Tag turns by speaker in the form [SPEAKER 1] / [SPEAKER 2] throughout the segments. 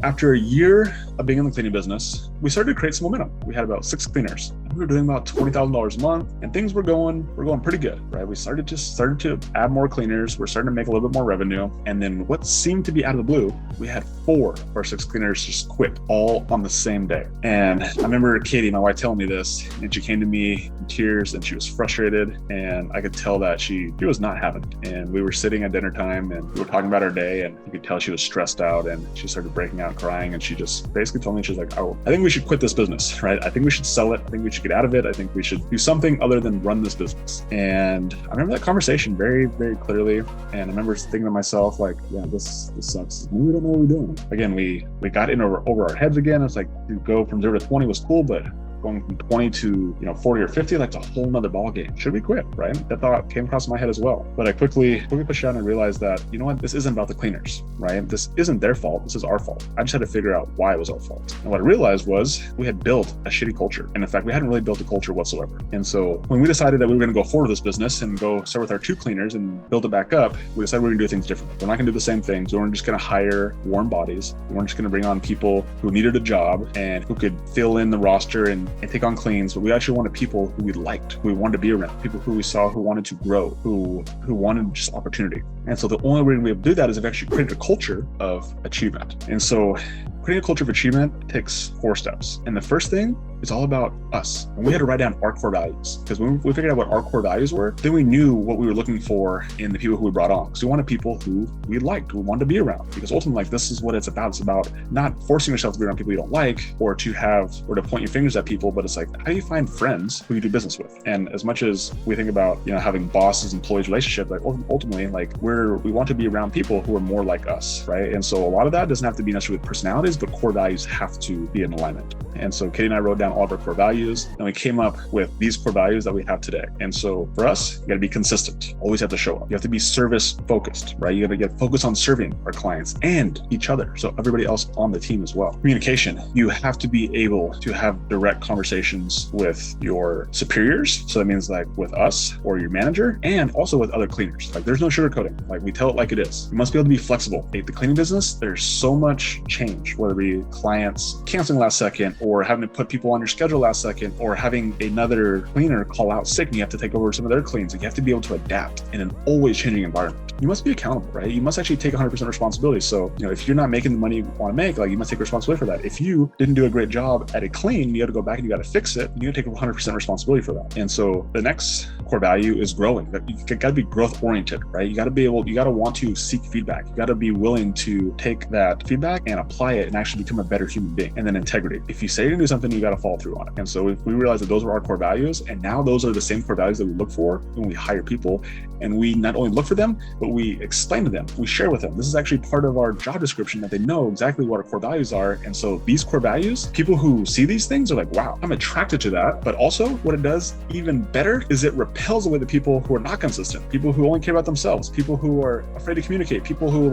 [SPEAKER 1] After a year of being in the cleaning business, we started to create some momentum. We had about 6 cleaners. And we were doing about $20,000 a month, and things were going pretty good, right? We started to add more cleaners. We're starting to make a little bit more revenue. And then what seemed to be out of the blue, we had 4 of our 6 cleaners just quit all on the same day. And I remember Katie, my wife, telling me this, and she came to me in tears and she was frustrated. And I could tell that she was not having it. And we were sitting at dinner time and we were talking about our day, and you could tell she was stressed out, and she started breaking out crying, and she just basically told me, she's like, oh, I think we should quit this business, right? I think we should sell it. I think we should get out of it. I think we should do something other than run this business. And I remember that conversation very, very clearly. And I remember thinking to myself, like, yeah, this sucks. We don't know what we're doing. Again, we got in over our heads again. It's like, to go from 0 to 20 was cool, but going from 20 to 40 or 50, that's a whole nother ball game. Should we quit, right? That thought came across my head as well. But I quickly pushed down and realized that, you know what, this isn't about the cleaners, right? This isn't their fault. This is our fault. I just had to figure out why it was our fault. And what I realized was we had built a shitty culture. And in fact, we hadn't really built a culture whatsoever. And so when we decided that we were going to go forward with this business and go start with our 2 cleaners and build it back up, we decided we were going to do things differently. We're not going to do the same things. We weren't just going to hire warm bodies. We weren't just going to bring on people who needed a job and who could fill in the roster and take on cleans. But we actually wanted people who we liked, who we wanted to be around, people who we saw who wanted to grow, who wanted just opportunity. And so the only way we do that is if we actually created a culture of achievement. And so creating a culture of achievement takes 4 steps. And the first thing is all about us. And we had to write down our core values, because when we figured out what our core values were, then we knew what we were looking for in the people who we brought on. Because we wanted people who we liked, who we wanted to be around. Because ultimately, like, this is what it's about. It's about not forcing yourself to be around people you don't like, or to point your fingers at people, but it's like, how do you find friends who you do business with? And as much as we think about, having bosses, employees relationship, like ultimately, like we want to be around people who are more like us, right? And so a lot of that doesn't have to be necessarily with personalities, but core values have to be in alignment. And so Katie and I wrote down all of our core values, and we came up with these core values that we have today. And so for us, you got to be consistent. Always have to show up. You have to be service focused, right? You got to get focused on serving our clients and each other, so everybody else on the team as well. Communication. You have to be able to have direct conversations with your superiors. So that means like with us or your manager, and also with other cleaners. Like, there's no sugarcoating. Like, we tell it like it is. You must be able to be flexible. Like, the cleaning business, there's so much change, whether it be clients canceling last second, or having to put people on your schedule last second, or having another cleaner call out sick and you have to take over some of their cleans. Like, you have to be able to adapt in an always changing environment. You must be accountable, right? You must actually take 100% responsibility. So, if you're not making the money you want to make, like, you must take responsibility for that. If you didn't do a great job at a clean, you got to go back and you got to fix it. You got to take 100% responsibility for that. And so the next core value is growing. You got to be growth oriented, right? You got to want to seek feedback. You got to be willing to take that feedback and apply it and actually become a better human being. And then integrity. If you say you're going to do something, you got to follow through on it. And so we realized that those were our core values. And now those are the same core values that we look for when we hire people. And we not only look for them, but we explain to them, we share with them. This is actually part of our job description, that they know exactly what our core values are. And so these core values, people who see these things are like, wow, I'm attracted to that. But also what it does even better is it repels away the people who are not consistent, people who only care about themselves, people who are afraid to communicate, people who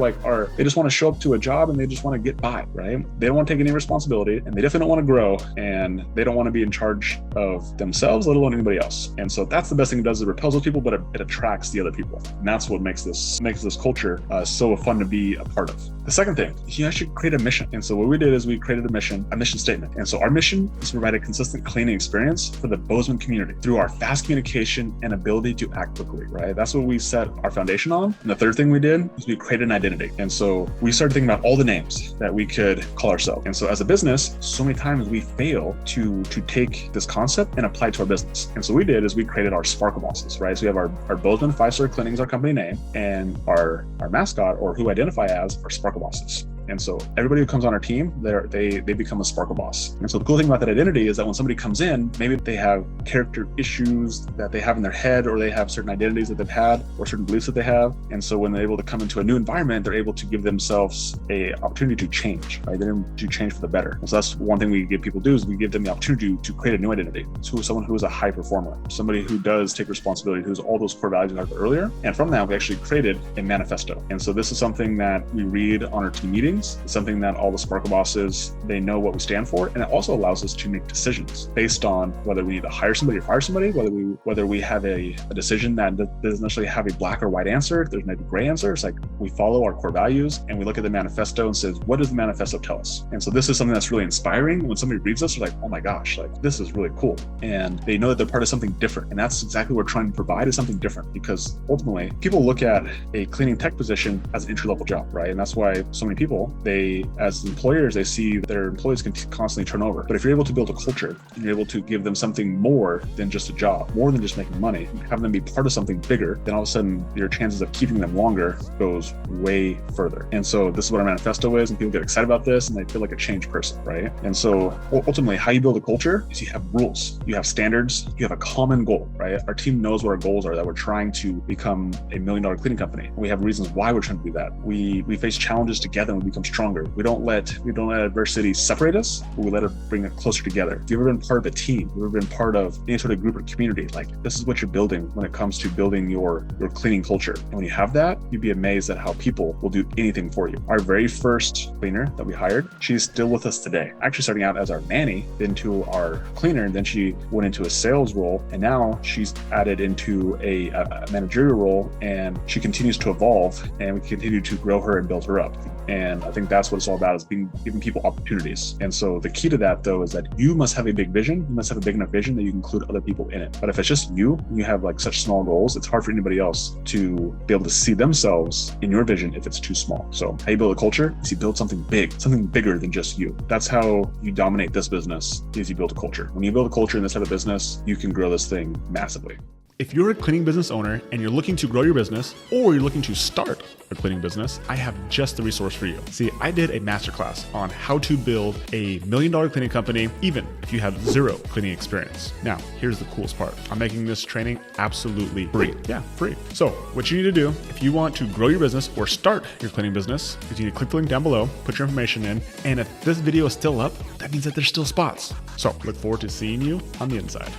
[SPEAKER 1] they just want to show up to a job and they just want to get by, right? They don't want to take any responsibility, and they definitely don't want to grow, and they don't want to be in charge of themselves, let alone anybody else. And so that's the best thing it does. It repels those people, but it attracts the other people. And that's what makes this culture so fun to be a part of. The second thing, you actually create a mission. And so what we did is we created a mission statement. And so our mission is to provide a consistent cleaning experience for the Bozeman community through our fast communication and ability to act quickly, right? That's what we set our foundation on. And the third thing we did is we created an identity. And so we started thinking about all the names that we could call ourselves. And so as a business, so many times we fail to take this concept and apply it to our business. And so what we did is we created our Sparkle Bosses, right? So we have our Bozeman 5-star Cleaning is our company name, and our mascot, or who we identify as, are Sparkle Bosses. And so everybody who comes on our team, they become a Sparkle Boss. And so the cool thing about that identity is that when somebody comes in, maybe they have character issues that they have in their head, or they have certain identities that they've had, or certain beliefs that they have. And so when they're able to come into a new environment, they're able to give themselves a opportunity to change, right? They're able to change for the better. And so that's one thing we give people do, is we give them the opportunity to create a new identity. So someone who is a high performer, somebody who does take responsibility, who's all those core values we talked about earlier. And from that, we actually created a manifesto. And so this is something that we read on our team meetings. meetings. It's something that all the Sparkle bosses, they know what we stand for. And it also allows us to make decisions based on whether we need to hire somebody or fire somebody, whether we have a decision that doesn't necessarily have a black or white answer. There's maybe gray answers. Like we follow our core values and we look at the manifesto and says, what does the manifesto tell us? And so this is something that's really inspiring. When somebody reads us, they're like, oh my gosh, like this is really cool. And they know that they're part of something different. And that's exactly what we're trying to provide, is something different, because ultimately people look at a cleaning tech position as an entry-level job, right? And that's why so many people, as employers, they see that their employees can constantly turn over. But if you're able to build a culture and you're able to give them something more than just a job, more than just making money, have them be part of something bigger, then all of a sudden your chances of keeping them longer goes way further. And so this is what our manifesto is, and people get excited about this and they feel like a changed person, right? And so ultimately how you build a culture is you have rules, you have standards, you have a common goal, right? Our team knows what our goals are, that we're trying to become $1 million cleaning company. We have reasons why we're trying to do that. We face challenges together and we become stronger. We don't let adversity separate us, but we let it bring it closer together. If you've ever been part of a team, you've ever been part of any sort of group or community, like this is what you're building when it comes to building your cleaning culture. And when you have that, you'd be amazed at how people will do anything for you. Our very first cleaner that we hired, she's still with us today. Actually starting out as our nanny, then to our cleaner, and then she went into a sales role, and now she's added into a managerial role, and she continues to evolve, and we continue to grow her and build her up. And I think that's what it's all about, is giving people opportunities. And so the key to that, though, is that you must have a big vision. You must have a big enough vision that you can include other people in it. But if it's just you, and you have like such small goals, it's hard for anybody else to be able to see themselves in your vision if it's too small. So how you build a culture is you build something big, something bigger than just you. That's how you dominate this business, is you build a culture. When you build a culture in this type of business, you can grow this thing massively. If you're a cleaning business owner and you're looking to grow your business, or you're looking to start a cleaning business, I have just the resource for you. See, I did a masterclass on how to build a $1 million cleaning company, even if you have zero cleaning experience. Now, here's the coolest part. I'm making this training absolutely free. Yeah, free. So what you need to do, if you want to grow your business or start your cleaning business, is you need to click the link down below, put your information in, and if this video is still up, that means that there's still spots. So look forward to seeing you on the inside.